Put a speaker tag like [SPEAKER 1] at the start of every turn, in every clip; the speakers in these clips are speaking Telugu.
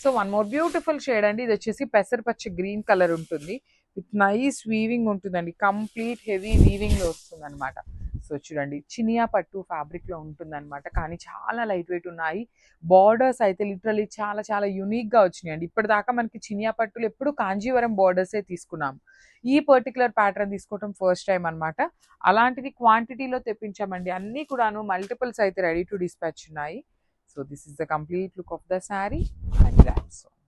[SPEAKER 1] So one more beautiful shade అండి. ఇది వచ్చేసి పెసరపచ్చ గ్రీన్ కలర్ ఉంటుంది, విత్ నైస్ వీవింగ్ ఉంటుందండి. కంప్లీట్ హెవీ వీవింగ్ లో వస్తుంది అనమాట. సో చూడండి, చినియా పట్టు ఫ్యాబ్రిక్ లో ఉంటుంది అనమాట, కానీ చాలా లైట్ వెయిట్ ఉన్నాయి. బార్డర్స్ అయితే లిటరలీ చాలా చాలా యూనిక్ గా వచ్చినాయి అండి. ఇప్పటిదాకా మనకి చినియా పట్టులు ఎప్పుడు కాంజీవరం బార్డర్సే తీసుకున్నాం. ఈ పర్టికులర్ ప్యాటర్న్ తీసుకోవడం ఫస్ట్ టైం అనమాట. అలాంటిది క్వాంటిటీలో తెప్పించామండి. అన్ని కూడాను మల్టిపుల్స్ అయితే రెడీ టు డిస్పాచ్ ఉన్నాయి. So this is the complete look of the sari and that's all.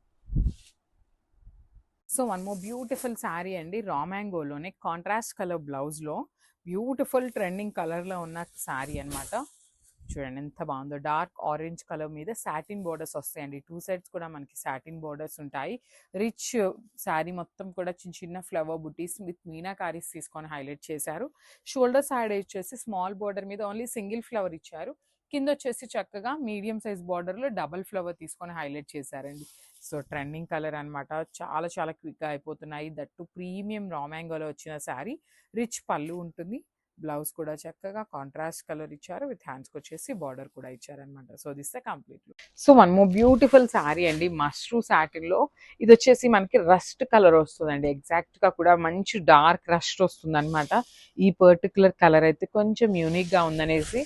[SPEAKER 1] So one more beautiful sari అండి. రా మ్యాంగోలోనే కాంట్రాస్ట్ కలర్ బ్లౌజ్లో బ్యూటిఫుల్ ట్రెండింగ్ కలర్లో ఉన్న శారీ అనమాట. చూడండి ఎంత బాగుందో. డార్క్ ఆరెంజ్ కలర్ మీద సాటిన్ బోర్డర్స్ వస్తాయండి. 2 సైడ్స్ కూడా మనకి సాటిన్ బోర్డర్స్ ఉంటాయి. రిచ్ శారీ మొత్తం కూడా చిన్న చిన్న ఫ్లవర్ బుటీస్ విత్ మీనాకారీస్ తీసుకొని హైలైట్ చేశారు. షోల్డర్ సైడ్ వచ్చేసి స్మాల్ బోర్డర్ మీద ఓన్లీ సింగిల్ ఫ్లవర్ ఇచ్చారు. కింద వచ్చేసి చక్కగా మీడియం సైజ్ బార్డర్లో డబల్ ఫ్లవర్ తీసుకొని హైలైట్ చేశారండి. సో ట్రెండింగ్ కలర్ అనమాట. చాలా చాలా క్విక్గా అయిపోతున్నాయి. దట్టు ప్రీమియం రా మ్యాంగోలో వచ్చిన శారీ. రిచ్ పళ్ళు ఉంటుంది. బ్లౌజ్ కూడా చక్కగా కాంట్రాస్ట్ కలర్ ఇచ్చారు, విత్ హ్యాండ్స్కి వచ్చేసి బార్డర్ కూడా ఇచ్చారనమాట. So this complete look. So one more beautiful sari అండి. మష్రూ సాటిన్ లో ఇది వచ్చేసి మనకి రస్ట్ కలర్ వస్తుందండి. ఎగ్జాక్ట్ గా కూడా మంచి డార్క్ రస్ట్ వస్తుంది అనమాట. ఈ పర్టికులర్ కలర్ అయితే కొంచెం యూనిక్ గా ఉందనేసి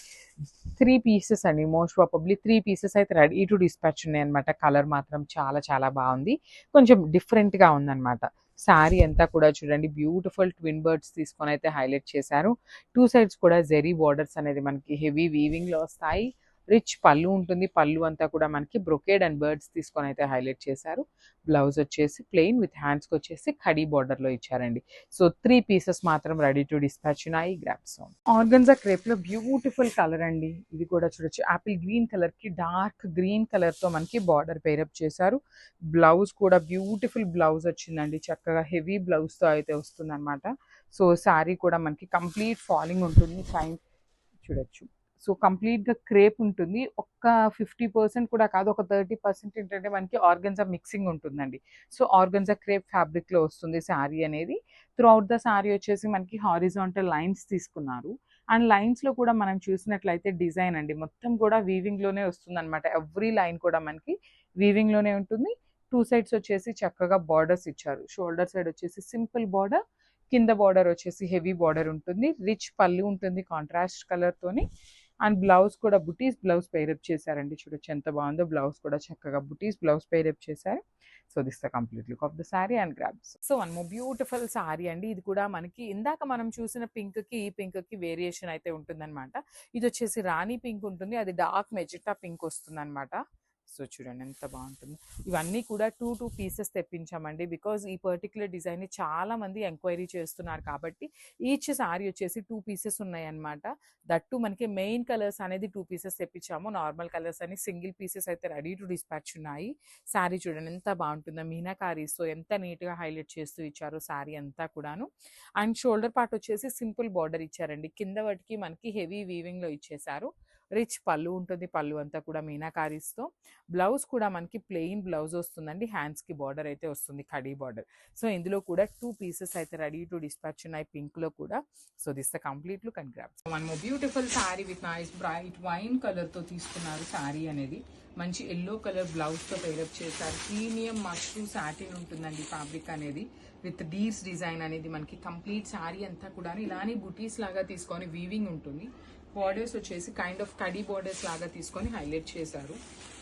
[SPEAKER 1] 3 పీసెస్ అండి. మోస్ట్ ప్రాబబ్లీ 3 పీసెస్ అయితే రెడీ టు డిస్పాచ్ ఉన్నాయి అనమాట. కలర్ మాత్రం చాలా చాలా బాగుంది, కొంచెం డిఫరెంట్ గా ఉందన్నమాట. శారీ అంతా కూడా చూడండి బ్యూటిఫుల్ ట్విన్ బర్డ్స్ తీసుకొని అయితే హైలైట్ చేశారు. 2 సైడ్స్ కూడా జెరీ బార్డర్స్ అనేది మనకి హెవీ వీవింగ్ లో వస్తాయి. రిచ్ పళ్ళు ఉంటుంది. పళ్ళు అంతా కూడా మనకి బ్రొకేడ్ అండ్ బర్డ్స్ తీసుకొని అయితే హైలైట్ చేశారు. బ్లౌజ్ వచ్చేసి ప్లెయిన్ విత్ హ్యాండ్స్కి వచ్చేసి కడీ బార్డర్ లో ఇచ్చారండి. సో 3 పీసెస్ మాత్రం రెడీ టు డిస్పాచ్ ఉన్నాయి. గ్రాప్స్ ఆర్గన్జా క్రేప్ లో బ్యూటిఫుల్ కలర్ అండి. ఇది కూడా చూడొచ్చు. యాపిల్ గ్రీన్ కలర్ కి డార్క్ గ్రీన్ కలర్ తో మనకి బార్డర్ పేరప్ చేశారు. బ్లౌజ్ కూడా బ్యూటిఫుల్ బ్లౌజ్ వచ్చిందండి. చక్కగా హెవీ బ్లౌజ్ తో అయితే వస్తుంది అనమాట. సో శారీ కూడా మనకి కంప్లీట్ ఫాలింగ్ ఉంటుంది. ఫైన్ చూడొచ్చు. సో కంప్లీట్గా క్రేప్ ఉంటుంది. ఒక్క 50% కూడా కాదు, ఒక 30% ఏంటంటే మనకి ఆర్గన్జా మిక్సింగ్ ఉంటుందండి. సో ఆర్గన్జా క్రేప్ ఫ్యాబ్రిక్లో వస్తుంది శారీ అనేది. త్రూ అవుట్ ద శారీ వచ్చేసి మనకి హారిజాంటల్ లైన్స్ తీసుకున్నారు. అండ్ లైన్స్లో కూడా మనం చూసినట్లయితే డిజైన్ అండి మొత్తం కూడా వీవింగ్లోనే వస్తుంది అనమాట. ఎవ్రీ లైన్ కూడా మనకి వీవింగ్లోనే ఉంటుంది. 2 సైడ్స్ వచ్చేసి చక్కగా బార్డర్స్ ఇచ్చారు. షోల్డర్ సైడ్ వచ్చేసి సింపుల్ బార్డర్, కింద బార్డర్ వచ్చేసి హెవీ బార్డర్ ఉంటుంది. రిచ్ పళ్ళు ఉంటుంది కాంట్రాస్ట్ కలర్తోని. అండ్ బ్లౌజ్ కూడా బుటీస్ బ్లౌజ్ పేరప్ చేశారండి. చూడొచ్చు ఎంత బాగుందో. బ్లౌజ్ కూడా చక్కగా బుటీస్ బ్లౌజ్ పేరప్ చేశారు. So this the complete look of the sari and grabs. So one more beautiful sari అండి. ఇది కూడా మనకి ఇందాక మనం చూసిన పింక్ కి ఈ పింక్ కి వేరియేషన్ అయితే ఉంటుందన్నమాట. ఇది వచ్చేసి రాణి పింక్ ఉంటుంది, అది డార్క్ మెజెంటా పింక్ వస్తుంది అనమాట. సో చూడండి ఎంత బాగుంటుంది. ఇవన్నీ కూడా 2 పీసెస్ తెప్పించామండి. బికాజ్ ఈ పర్టికులర్ డిజైన్ చాలా మంది ఎంక్వైరీ చేస్తున్నారు కాబట్టి ఈచ్ శారీ వచ్చేసి 2 పీసెస్ ఉన్నాయన్నమాట. దట్టు మనకి మెయిన్ కలర్స్ అనేది 2 పీసెస్ తెప్పించాము. నార్మల్ కలర్స్ అని సింగిల్ పీసెస్ అయితే రెడీ టు డిస్పాచ్ ఉన్నాయి. శారీ చూడండి ఎంత బాగుంటుందో. మీనాకారీస్తో ఎంత నీట్గా హైలైట్ చేస్తూ ఇచ్చారు శారీ అంతా కూడాను. అండ్ షోల్డర్ పార్ట్ వచ్చేసి సింపుల్ బార్డర్ ఇచ్చారండి. కింద వాటికి మనకి హెవీ వీవింగ్లో ఇచ్చేసారు. రిచ్ పళ్ళు ఉంటుంది. పళ్ళు అంతా కూడా మీనాకారీస్తో. బ్లౌజ్ కూడా మనకి ప్లెయిన్ బ్లౌజ్ వస్తుందండి. హ్యాండ్స్కి బార్డర్ అయితే వస్తుంది, కడీ బార్డర్. సో ఇందులో కూడా 2 పీసెస్ అయితే రెడీ టు డిస్పాచ్ ఉన్నాయి పింక్లో కూడా. So this the complete look and grabs. One more beautiful sari with nice bright wine కలర్తో తీసుకున్నారు. శారీ అనేది మంచి ఎల్లో కలర్ బ్లౌజ్తో పేరప్ చేశారు. ప్రీమియం మష్రూ సాటిన్ ఉంటుందండి ఫ్యాబ్రిక్ అనేది, విత్ డీర్స్ డిజైన్ అనేది మనకి కంప్లీట్ శారీ అంతా కూడా ఇలానే బుటీస్ లాగా తీసుకొని వీవింగ్ ఉంటుంది. బార్డర్స్ వచ్చేసి కైండ్ ఆఫ్ కడీ బార్డర్స్ లాగా తీసుకొని హైలైట్ చేశారు.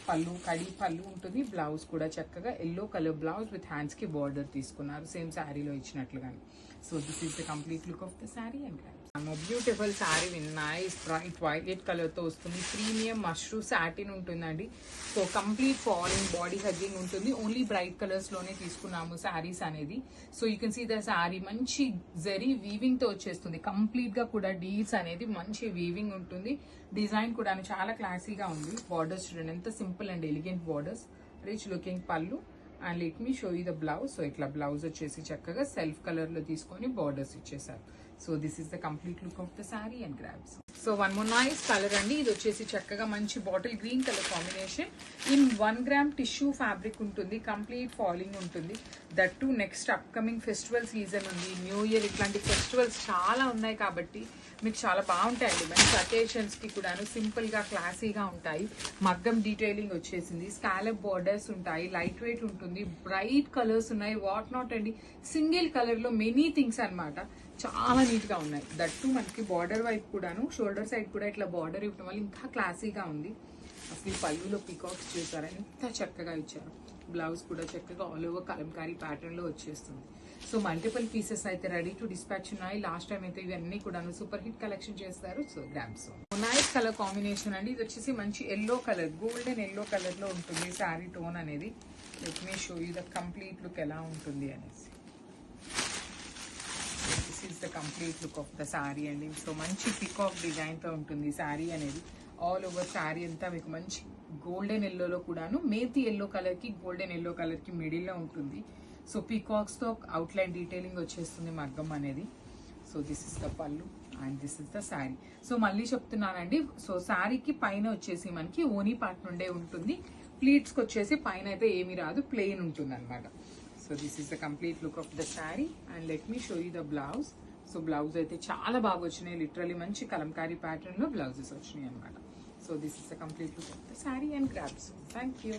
[SPEAKER 1] పళ్ళు కడీ పళ్ళు ఉంటుంది. బ్లౌజ్ కూడా చక్కగా ఎల్లో కలర్ బ్లౌజ్ విత్ హ్యాండ్స్కి బార్డర్ తీసుకున్నారు, సేమ్ శారీలో ఇచ్చినట్లుగానే. So this is the complete look of the sari and beautiful sari with nice bright violet కలర్తో వస్తుంది. ప్రీమియం మష్రూ సాటిన్ ఉంటుందండి. So complete falling body hugging ఉంటుంది. ఓన్లీ బ్రైట్ కలర్స్లోనే తీసుకున్నాము శారీస్ అనేది. So you can see the sari మంచి జరీ వీవింగ్తో వచ్చేస్తుంది. కంప్లీట్గా కూడా డీల్స్ అనేది మంచి వీవింగ్ ఉంటుంది. డిజైన్ కూడా చాలా క్లాసీగా ఉంది. బార్డర్స్ చూడండి ఎంత simple and elegant borders. Rich looking pallu. And let me show you the blouse. So ఇట్లా బ్లౌజ్ వచ్చేసి చక్కగా సెల్ఫ్ కలర్లో తీసుకొని బార్డర్స్ ఇచ్చేసారు. So this is the complete look of the sari and grabs. So one more nice colour అండి. ఇది వచ్చేసి చక్కగా మంచి bottle green colour combination. In 1 gram tissue fabric ఉంటుంది. కంప్లీట్ ఫాలింగ్ ఉంటుంది. That to next upcoming festival season ఉంది, న్యూ ఇయర్, ఇట్లాంటి ఫెస్టివల్స్ చాలా ఉన్నాయి కాబట్టి మీకు చాలా బాగుంటాయండి. మంచి అకేషన్స్కి కూడాను సింపుల్గా క్లాసీగా ఉంటాయి. మగ్గం డీటెయిలింగ్ వచ్చేసింది. స్కాలప్ బార్డర్స్ ఉంటాయి. లైట్ వెయిట్ ఉంటుంది. బ్రైట్ కలర్స్ ఉన్నాయి. వాట్ నాట్ అండి, సింగిల్ కలర్లో మెనీ థింగ్స్ అనమాట. చాలా నీట్గా ఉన్నాయి. దట్టు మనకి బార్డర్ వైపు కూడాను, షోల్డర్ సైడ్ కూడా ఇట్లా బార్డర్ ఇవ్వడం వల్ల ఇంకా క్లాసీగా ఉంది. అసలు ఈ పళ్ళులో పీకాక్స్ చూసారా ఎంత చక్కగా ఇచ్చారు. బ్లౌజ్ కూడా చక్కగా ఆల్ ఓవర్ కలంకారీ ప్యాటర్న్లో వచ్చేస్తుంది. సో మల్టిపుల్ పీసెస్ అయితే రెడీ టు డిస్పాచ్ ఉన్నాయి. లాస్ట్ టైం అయితే ఇవన్నీ కూడాను సూపర్ హిట్ కలెక్షన్ చేస్తారు. So grams nice colour combination అండి. ఇది వచ్చేసి మంచి ఎల్లో కలర్, గోల్డెన్ ఎల్లో కలర్లో ఉంటుంది శారీ టోన్ అనేది. Let me show you the complete look ఎలా ఉంటుంది అనేసి. This is the complete look of the sari అండి. సో మంచి పికాక్ డిజైన్తో ఉంటుంది శారీ అనేది. ఆల్ ఓవర్ శారీ అంతా మీకు మంచి గోల్డెన్ ఎల్లోలో కూడాను, మేతి ఎల్లో కలర్కి గోల్డెన్ ఎల్లో కలర్కి మిడిల్లో ఉంటుంది. సో పీకాక్స్తో అవుట్లైన్ డీటెయిలింగ్ వచ్చేస్తుంది మగ్గం అనేది. సో దిస్ ఇస్ ద పళ్ళు and this is the sari. So మళ్ళీ చెప్తున్నానండి, సో శారీకి పైన వచ్చేసి మనకి ఓనీ పార్ట్ నుండే ఉంటుంది. ప్లీట్స్కి వచ్చేసి పైన అయితే ఏమీ రాదు, ప్లెయిన్ ఉంటుంది అనమాట. So this is the complete look of the sari and let me show you the blouse. So blouse అయితే చాలా బాగా వచ్చినాయి. లిటరలీ మంచి కలంకారీ ప్యాటర్న్లో బ్లౌజెస్ వచ్చినాయి అనమాట. So this is the complete look of the sari and grabs. Thank you.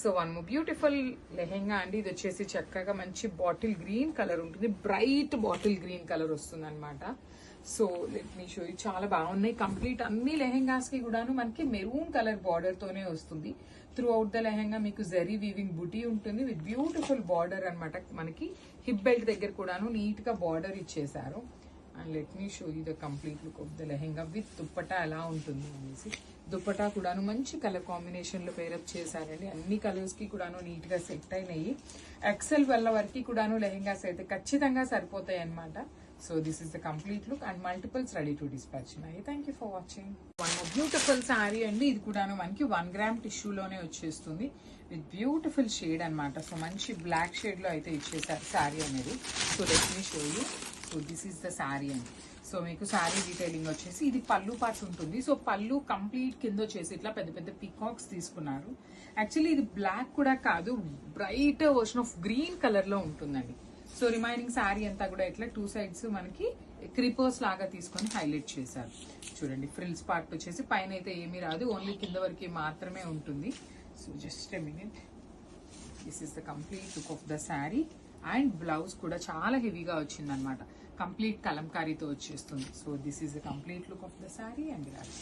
[SPEAKER 1] So one more beautiful lehenga అండి. ఇది వచ్చేసి చక్కగా మంచి బాటిల్ గ్రీన్ కలర్ ఉంటుంది. బ్రైట్ బాటిల్ గ్రీన్ కలర్ వస్తుంది అనమాట. So let me show you. చాలా బాగున్నాయి. కంప్లీట్ అన్ని లెహెంగాస్కి కూడాను మనకి మెరూన్ కలర్ బార్డర్తోనే వస్తుంది. త్రూ అవుట్ ద లెహెంగా మీకు జరీ వీవింగ్ బుటీ ఉంటుంది విత్ బ్యూటిఫుల్ బార్డర్ అనమాట. మనకి హిప్ బెల్ట్ దగ్గర కూడాను నీట్గా బార్డర్ ఇచ్చేసారు. And let me show you the complete look of the lehenga with dupatta ఎలా ఉంటుంది అనేసి. దుప్పటా కూడాను మంచి కలర్ కాంబినేషన్లో పేరప్ చేశారండి. అన్ని కలర్స్కి కూడాను నీట్గా సెట్ అయినాయి. ఎక్సెల్ వల్ల వరకు కూడాను లెహెంగాస్ అయితే ఖచ్చితంగా సరిపోతాయి అనమాట. So this is the complete look and multiples ready to dispatch ఉన్నాయి. Thank you for watching. One more beautiful sari అండి. ఇది కూడాను మనకి 1 గ్రామ్ టిష్యూలోనే వచ్చేస్తుంది విత్ బ్యూటిఫుల్ షేడ్ అనమాట. సో మంచి బ్లాక్ షేడ్లో అయితే ఇచ్చేసారు శారీ అనేది. So let me show you. So this is the sari అండి. సో మీకు శారీ డీటెయిలింగ్ వచ్చేసి ఇది పళ్ళు పార్ట్ ఉంటుంది. సో పళ్ళు కంప్లీట్ కింద వచ్చేసి ఇట్లా పెద్ద పెద్ద పీకాక్స్ తీసుకున్నారు. యాక్చువల్లీ ఇది బ్లాక్ కూడా కాదు, బ్రైట్ వర్షన్ ఆఫ్ గ్రీన్ కలర్లో ఉంటుందండి. సో రిమైనింగ్ శారీ అంతా కూడా ఇట్లా 2 సైడ్స్ మనకి క్రీపర్స్ లాగా తీసుకొని హైలైట్ చేశారు. చూడండి ఫ్రిల్స్ పార్ట్ వచ్చేసి పైన అయితే ఏమీ రాదు, ఓన్లీ కింద వరకు మాత్రమే ఉంటుంది. So just a minute. This is the complete look of the sari and blouse కూడా చాలా హెవీగా వచ్చింది అనమాట. కంప్లీట్ కలంకారీతో వచ్చేస్తుంది. So this is the complete look of the sari and grabs.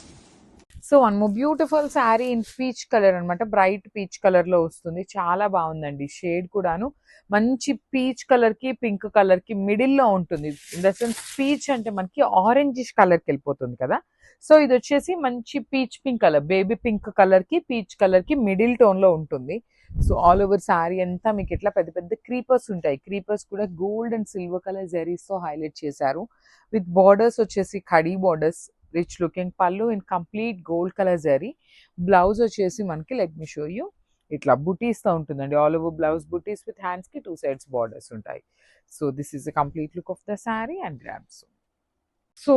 [SPEAKER 1] So one more beautiful sari in peach colour అనమాట. బ్రైట్ పీచ్ కలర్ లో వస్తుంది. చాలా బాగుందండి. షేడ్ కూడాను మంచి పీచ్ కలర్ కి పింక్ కలర్ కి మిడిల్ లో ఉంటుంది. ఇన్ ద సెన్స్ పీచ్ అంటే మనకి ఆరెంజిష్ కలర్ కి వెళ్ళిపోతుంది కదా. సో ఇది వచ్చేసి మంచి peach pink colour, baby pink colour కి పీచ్ కలర్ కి మిడిల్ టోన్ లో ఉంటుంది. సో ఆల్ ఓవర్ శారీ అంతా మీకు ఇట్లా పెద్ద పెద్ద క్రీపర్స్ ఉంటాయి. క్రీపర్స్ కూడా gold and silver colour zaris తో హైలైట్ చేశారు. విత్ బార్డర్స్ వచ్చేసి ఖడీ బార్డర్స్, రిచ్ లుకింగ్ పళ్ళు in complete gold colour zari. Blouse వచ్చేసి మనకి లెట్ మీ షో యూ ఇట్లా బుటీస్ తో ఉంటుందండి. All over blouse buttis with hands కి 2 సైడ్స్ బార్డర్స్ ఉంటాయి. So this is the complete look of the sari and grabs. So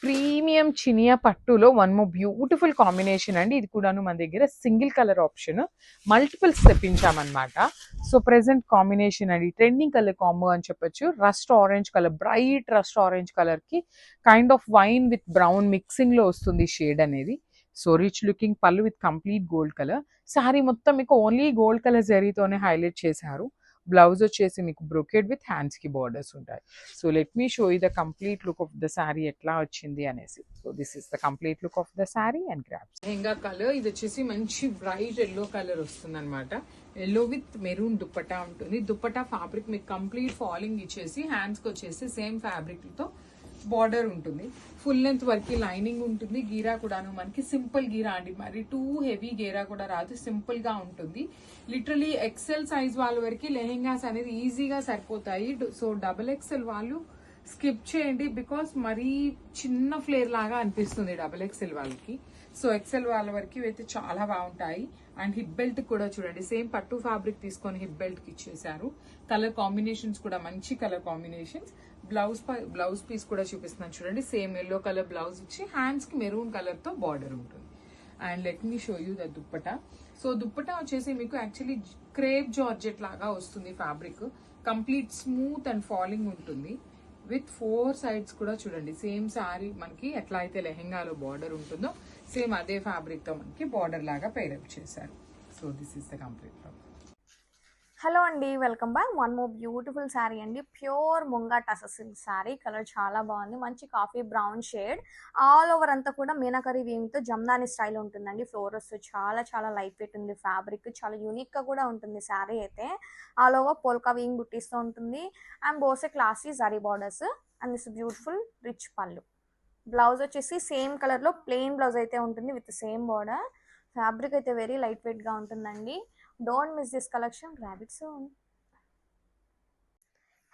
[SPEAKER 1] premium Chiniya పట్టులో వన్ మోర్ బ్యూటిఫుల్ కాంబినేషన్ అండి. ఇది కూడాను మన దగ్గర సింగిల్ కలర్ ఆప్షన్, మల్టిపుల్స్ తెప్పించామన్నమాట. సో ప్రెసెంట్ కాంబినేషన్ అండి, ట్రెండింగ్ కలర్ కాంబో అని చెప్పొచ్చు. Rust orange colour, bright rust orange colour కి kind of wine with brown mixing లో వస్తుంది షేడ్ అనేది. So rich looking pallu with complete gold colour. Sari మొత్తం మీకు ఓన్లీ గోల్డ్ కలర్ జరీతోనే హైలైట్ చేశారు. బ్లౌజ్ వచ్చేసి మీకు బ్రోకెడ్ విత్ హ్యాండ్స్ కి బార్డర్స్ ఉంటాయి. So let me show you the complete look of the sari ఎట్లా వచ్చింది అనేసి. So this is the complete look of the sari and grabs. Lehenga colour ఇది వచ్చేసి మంచి బ్రైట్ ఎల్లో కలర్ వస్తుంది అనమాట. ఎల్లో విత్ మెరూన్ దుప్పటా ఉంటుంది. దుప్పటా ఫ్యాబ్రిక్ మీకు కంప్లీట్ ఫాలింగ్ ఇచ్చేసి హ్యాండ్స్ కి వచ్చేసి సేమ్ ఫ్యాబ్రిక్ తో బార్డర్ ఉంటుంది. ఫుల్ లెంత్ వరకు లైనింగ్ ఉంటుంది. గీరా కూడాను మనకి సింపుల్ గీరా అండి, మరి టూ హెవీ గీరా కూడా రాదు, సింపుల్ గా ఉంటుంది. లిటరలీ ఎక్సెల్ సైజ్ వాళ్ళ వరకు లెహెంగాస్ అనేది ఈజీగా సరిపోతాయి. సో డబుల్ ఎక్సెల్ వాళ్ళు స్కిప్ చేయండి, బికాస్ మరీ చిన్న ఫ్లేర్ లాగా అనిపిస్తుంది డబుల్ ఎక్సెల్ వాళ్ళకి. సో ఎక్సెల్ వాళ్ళ వరకు అయితే చాలా బాగుంటాయి. అండ్ హిప్ బెల్ట్ కూడా చూడండి, సేమ్ పట్టు ఫ్యాబ్రిక్ తీసుకొని హిప్ బెల్ట్ కి ఇచ్చేసారు. కలర్ కాంబినేషన్స్ కూడా మంచి కలర్ కాంబినేషన్స్. బ్లౌజ్ పీస్ కూడా చూపిస్తున్నాను చూడండి. సేమ్ ఎల్లో కలర్ బ్లౌజ్ ఇచ్చి హ్యాండ్స్ కి మెరూన్ కలర్ తో బార్డర్ ఉంటుంది. And let me show you the dupatta. So dupatta వచ్చేసి మీకు యాక్చువల్లీ క్రేప్ జార్జెట్ లాగా వస్తుంది fabric. Complete smooth and falling ఉంటుంది. విత్ 4 సైడ్స్ కూడా చూడండి సేమ్ సారీ మనకి ఎట్లా అయితే లెహెంగాలో బార్డర్ ఉంటుందో సేమ్ అదే ఫ్యాబ్రిక్ తో మనకి బార్డర్ లాగా పేరప్ చేశారు. So this is the complete look.
[SPEAKER 2] Hello అండి, welcome back. One more beautiful sari అండి. Pure munga tussar silk sari. Colour చాలా బాగుంది, మంచి coffee brown shade. All over అంతా కూడా మీనాకరీ వీవింగ్తో జమ్దాని స్టైల్ ఉంటుందండి. ఫ్లోరస్ చాలా చాలా లైట్ వెయిట్ ఉంది. ఫ్యాబ్రిక్ చాలా యూనిక్గా కూడా ఉంటుంది శారీ అయితే. ఆల్ ఓవర్ పోల్కా వీవింగ్ బుట్టీస్తో ఉంటుంది. అండ్ బోసే classy zari borders and this beautiful rich pallu. Blouse వచ్చేసి సేమ్ కలర్లో ప్లెయిన్ బ్లౌజ్ అయితే ఉంటుంది విత్ సేమ్ బార్డర్. ఫ్యాబ్రిక్ అయితే వెరీ లైట్ వెయిట్గా ఉంటుందండి. Don't miss this collection, grab it soon.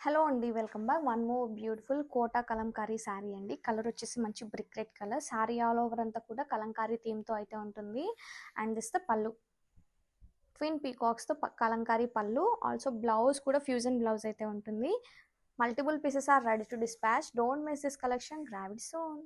[SPEAKER 2] Hello అండి, welcome back. One more beautiful Kota Kalamkari sari అండి. కలర్ వచ్చేసి మంచి brick red colour. Sari all over అంతా కూడా కలంకారీ థీమ్తో అయితే ఉంటుంది. And this the pallu, twin పీకాక్స్తో కలంకారీ పళ్ళు. ఆల్సో బ్లౌజ్ కూడా ఫ్యూజన్ బ్లౌజ్ అయితే ఉంటుంది. Multiple pieces are ready to dispatch. Don't miss this collection, grab it soon.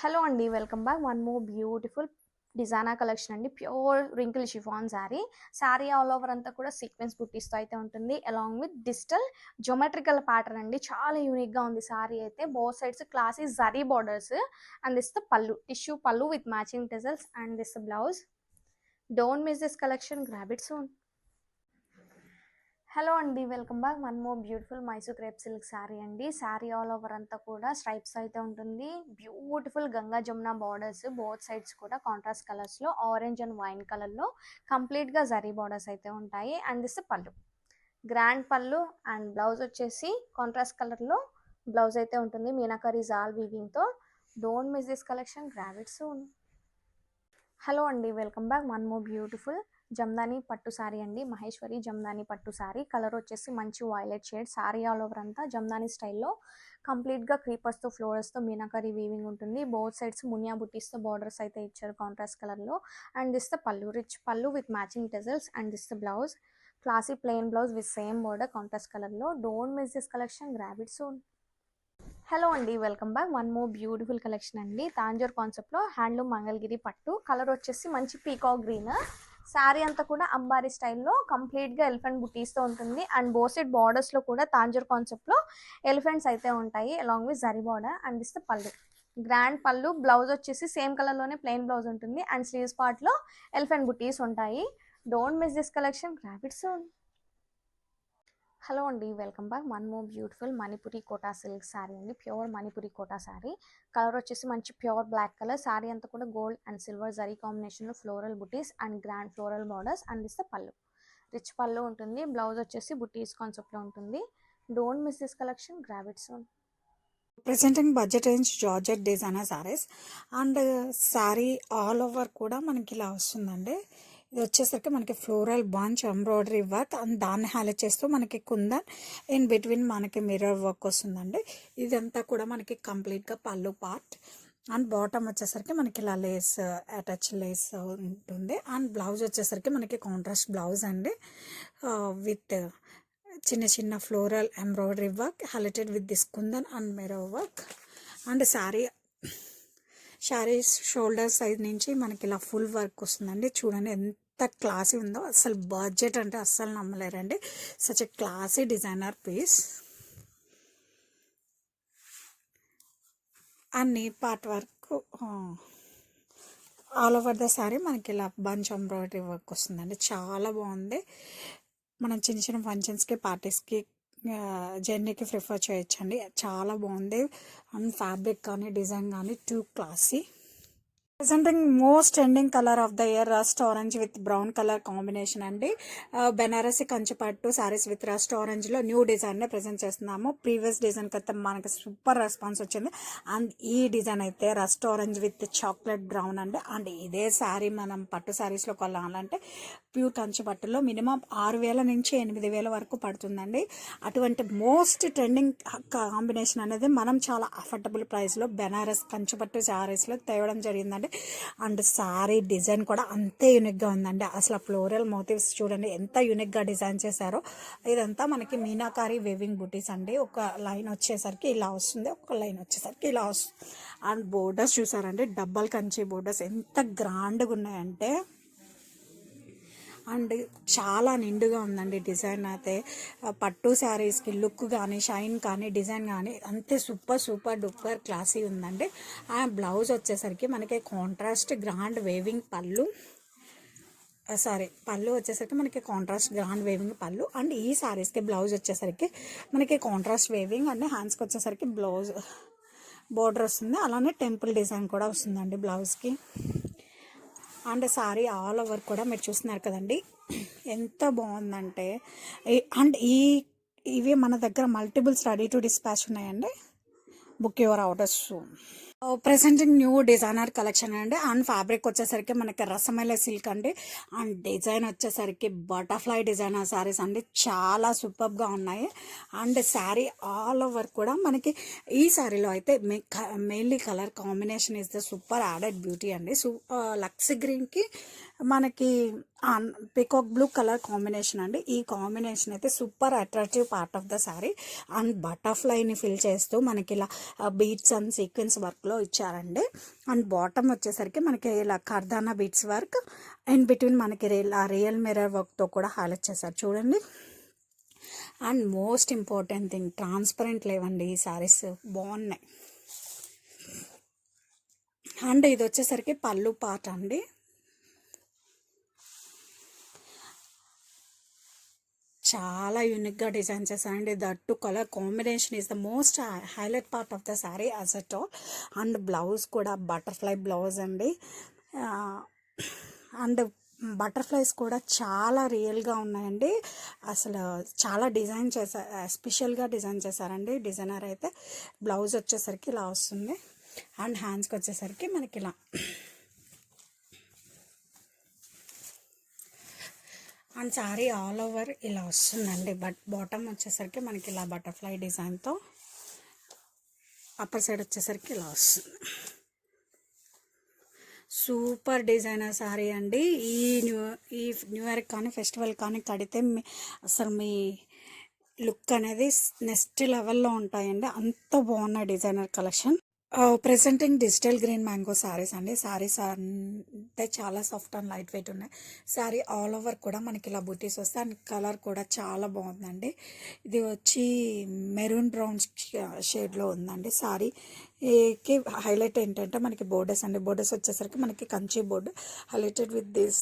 [SPEAKER 2] Hello అండి, welcome back. One more beautiful designer collection అండి. Pure wrinkle chiffon sari. Sari all over అంతా కూడా సీక్వెన్స్ బుట్టీస్తో అయితే ఉంటుంది. Along with digital geometrical pattern అండి. చాలా యూనిక్గా ఉంది శారీ అయితే. Both sides classy zari borders. And this the పళ్ళు, tissue pallu with matching tassels. And this blouse. Don't miss this collection, grab it soon. Hello అండి, welcome back. One more beautiful Mysore crepe silk sari అండి. శారీ ఆల్ ఓవర్ అంతా కూడా స్ట్రైప్స్ అయితే ఉంటుంది. Beautiful Ganga Jamuna borders. Both sides కూడా కాంట్రాస్ట్ కలర్స్లో ఆరెంజ్ అండ్ వైన్ కలర్లో కంప్లీట్గా జరీ బార్డర్స్ అయితే ఉంటాయి. And this pallu, grand pallu. And blouse వచ్చేసి కాంట్రాస్ట్ కలర్లో బ్లౌజ్ అయితే ఉంటుంది మీనాకరీ జాల్ వీవింగ్తో. Don't miss this collection, grab it soon. Hello అండి, welcome back. One more beautiful Jamdani పట్టు శారీ అండి. మహేశ్వరి జమ్దాని పట్టు శారీ. కలర్ వచ్చేసి మంచి violet shade. Sari all over అంతా జమ్దాని స్టైల్లో కంప్లీట్గా క్రీపర్స్తో ఫ్లోరర్స్తో మీనాకరీ వీవింగ్ ఉంటుంది. బోత్ సైడ్స్ మునియా బుట్టీస్తో బార్డర్స్ అయితే ఇచ్చారు కాంట్రాస్ట్ కలర్లో. And this the pallu, rich pallu with matching tassels. And this the blouse, classy plain blouse with same border contrast కలర్లో. Don't miss this collection, grab it soon. Hello అండి, welcome back. One more beautiful collection అండి. తాంజూర్ కాన్సెప్ట్లో హ్యాండ్లూమ్ మంగళగిరి పట్టు. కలర్ వచ్చేసి మంచి పీకాక్ గ్రీన్. శారీ అంతా కూడా అంబారీ స్టైల్లో కంప్లీట్గా ఎలిఫెంట్ బుటీస్తో ఉంటుంది. అండ్ బోసెడ్ బార్డర్స్లో కూడా తాంజూర్ కాన్సెప్ట్లో ఎలిఫెంట్స్ అయితే ఉంటాయి along with zari border. And this the pallu, grand pallu. Blouse వచ్చేసి సేమ్ కలర్లోనే ప్లెయిన్ బ్లౌజ్ ఉంటుంది. అండ్ స్లీవ్స్ పార్ట్లో ఎలిఫెంట్ బుటీస్ ఉంటాయి. Don't miss this collection, grab it soon. Hello అండి, welcome back. One more beautiful Manipuri Kota silk sari అండి. ప్యూర్ మణిపురి కోటా శారీ. కలర్ వచ్చేసి మంచి ప్యూర్ బ్లాక్ కలర్. శారీ అంతా కూడా గోల్డ్ అండ్ సిల్వర్ జరీ కాంబినేషన్లో floral buttis and grand floral borders. And this the pallu, rich పళ్ళు ఉంటుంది. బ్లౌజ్ వచ్చేసి బుటీస్ కాన్సెప్ట్లో ఉంటుంది. Don't miss this collection, grab it soon.
[SPEAKER 3] Presenting budget range georgette designer saris. And sari all over కూడా మనకి ఇలా వస్తుందండి. ఇది వచ్చేసరికి మనకి floral bunch embroidery work and దాన్ని హైలైట్ చేస్తూ మనకి కుందన్ ఇన్ బిట్వీన్ మనకి మిర్రర్ వర్క్ వస్తుందండి. ఇదంతా కూడా మనకి కంప్లీట్గా పళ్ళు పార్ట్. అండ్ బాటమ్ వచ్చేసరికి మనకి ఇలా లేస్ అటాచ్ లేస్ ఉంటుంది. అండ్ బ్లౌజ్ వచ్చేసరికి మనకి కాంట్రాస్ట్ బ్లౌజ్ అండి విత్ చిన్న చిన్న floral embroidery work highlighted with this kundan and mirror work. And sari shoulder size నుంచి మనకి ఇలా ఫుల్ వర్క్ వస్తుందండి. చూడండి ఎంత క్లాసీ ఉందో. అసలు బడ్జెట్ అంటే అస్సలు నమ్మలేరండి. Such a classy designer piece. అన్ని part work all over the sari మనకి ఇలా బంచ్ ఎంబ్రాయిడరీ వర్క్ వస్తుందండి. చాలా బాగుంది. మనం చిన్న చిన్న ఫంక్షన్స్కి పార్టీస్కి జర్నీకి ప్రిఫర్ చేయొచ్చండి. చాలా బాగుంది. అండ్ ఫ్యాబ్రిక్ కానీ డిజైన్ కానీ too classy. Presenting most trending colour of the year rust orange with brown colour combination అండి. బెనారసి కంచిపట్టు శారీస్ విత్ రస్ట్ ఆరెంజ్లో న్యూ డిజైన్ ప్రజెంట్ చేస్తున్నాము. ప్రీవియస్ డిజైన్కి అయితే మనకి సూపర్ రెస్పాన్స్ వచ్చింది. అండ్ ఈ డిజైన్ అయితే rust orange with chocolate brown అండి. అండ్ ఇదే శారీ మనం పట్టు శారీస్లో కొనాలంటే ప్యూర్ కంచిపట్టులో మినిమం 6,000 నుంచి 8,000 వరకు పడుతుందండి. అటువంటి మోస్ట్ ట్రెండింగ్ కాంబినేషన్ అనేది మనం చాలా అఫోర్డబుల్ ప్రైస్లో బెనారస్ కంచిపట్టు శారీస్లో తేవడం జరిగిందండి. వస్తుందండి. అండ్ శారీ డిజైన్ కూడా అంతే యూనిక్గా ఉందండి. అసలు ఫ్లోరల్ మోటివ్స్ చూడండి ఎంత యూనిక్గా డిజైన్ చేశారో. ఇదంతా మనకి మీనాకారి వేవింగ్ బుటీస్ అండి. ఒక లైన్ వచ్చేసరికి ఇలా వస్తుంది, ఒక లైన్ వచ్చేసరికి ఇలా వస్తుంది. అండ్ బోర్డర్స్ చూసారండి, డబ్బల్ కంచి బోర్డర్స్ ఎంత గ్రాండ్గా ఉన్నాయంటే, అండ్ చాలా నిండుగా ఉందండి డిజైన్ అయితే. పట్టు శారీస్కి లుక్ కానీ షైన్ కానీ డిజైన్ కానీ అంతే సూపర్ డూపర్ క్లాసీ ఉందండి. ఆ బ్లౌజ్ వచ్చేసరికి మనకి కాంట్రాస్ట్ గ్రాండ్ వేవింగ్ పళ్ళు వచ్చేసరికి మనకి కాంట్రాస్ట్ గ్రాండ్ వేవింగ్ పళ్ళు. అండ్ ఈ శారీస్కి బ్లౌజ్ వచ్చేసరికి మనకి కాంట్రాస్ట్ వేవింగ్ అండ్ హ్యాండ్స్కి వచ్చేసరికి బ్లౌజ్ బోర్డర్ వస్తుంది. అలానే టెంపుల్ డిజైన్ కూడా వస్తుందండి బ్లౌజ్కి. అండ్ శారీ ఆల్ ఓవర్ కూడా మీరు చూస్తున్నారు కదండి ఎంత బాగుందంటే. అండ్ ఇవి మన దగ్గర మల్టిపుల్స్ రెడీ టు డిస్పాచ్ ఉన్నాయండి. Book your orders soon. Presenting new designer collection అండి. అండ్ ఫ్యాబ్రిక్ వచ్చేసరికి మనకి రసమలై సిల్క్ అండి. అండ్ డిజైన్ వచ్చేసరికి బటర్ఫ్లై డిజైనర్ శారీస్ అండి, చాలా సూపర్గా ఉన్నాయి. అండ్ శారీ ఆల్ ఓవర్ కూడా మనకి ఈ శారీలో అయితే mainly colour combination is the super added beauty అండి. లక్స్ గ్రీన్కి మనకి పికాక్ బ్లూ కలర్ కాంబినేషన్ అండి. ఈ కాంబినేషన్ అయితే super attractive part of the sari. And బటర్ఫ్లైని ఫిల్ చేస్తూ మనకి ఇలా బీట్స్ అండ్ సీక్వెన్స్ వర్క్లో ఇచ్చారండి. అండ్ బాటమ్ వచ్చేసరికి మనకి ఇలా కర్దానా బీట్స్ వర్క్, ఇన్ బిట్వీన్ మనకి రియల్ మిర్రర్ వర్క్తో కూడా హైలైట్ చేశారు చూడండి. And most important thing, transparent లేవండి ఈ శారీస్, బాగున్నాయి. అండ్ ఇది వచ్చేసరికి పళ్ళు పార్ట్ అండి. చాలా యూనిక్గా డిజైన్ చేశారండి. That colour combination is the most highlight part of the sari as at all. And blouse కూడా బటర్ఫ్లై బ్లౌజ్ అండి. అండ్ బటర్ఫ్లైస్ కూడా చాలా రియల్గా ఉన్నాయండి. అసలు చాలా డిజైన్ చేశారు, స్పెషల్గా డిజైన్ చేశారండి డిజైనర్ అయితే. బ్లౌజ్ వచ్చేసరికి ఇలా వస్తుంది. అండ్ హ్యాండ్స్కి వచ్చేసరికి మనకి ఇలా. అండ్ శారీ ఆల్ ఓవర్ ఇలా వస్తుందండి. బాటమ్ వచ్చేసరికి మనకి ఇలా బటర్ఫ్లై డిజైన్తో, అప్పర్ సైడ్ వచ్చేసరికి ఇలా వస్తుంది. సూపర్ డిజైనర్ శారీ అండి. ఈ న్యూ ఇయర్ కానీ ఫెస్టివల్ కానీ కడితే అసలు మీ లుక్ అనేది నెక్స్ట్ లెవెల్లో ఉంటాయండి. అంత బాగున్న designer collection. Presenting digital green mango saris అండి. శారీస్ అంటే చాలా సాఫ్ట్ అండ్ లైట్ వెయిట్ ఉన్నాయి. శారీ ఆల్ ఓవర్ కూడా మనకి ఇలా బుటీస్ వస్తాయి. అండ్ కలర్ కూడా చాలా బాగుందండి. ఇది వచ్చి మెరూన్ బ్రౌన్ షేడ్లో ఉందండి. శారీకి హైలైట్ ఏంటంటే మనకి బోర్డర్స్ అండి. బోర్డర్స్ వచ్చేసరికి మనకి Kanchi border highlighted with this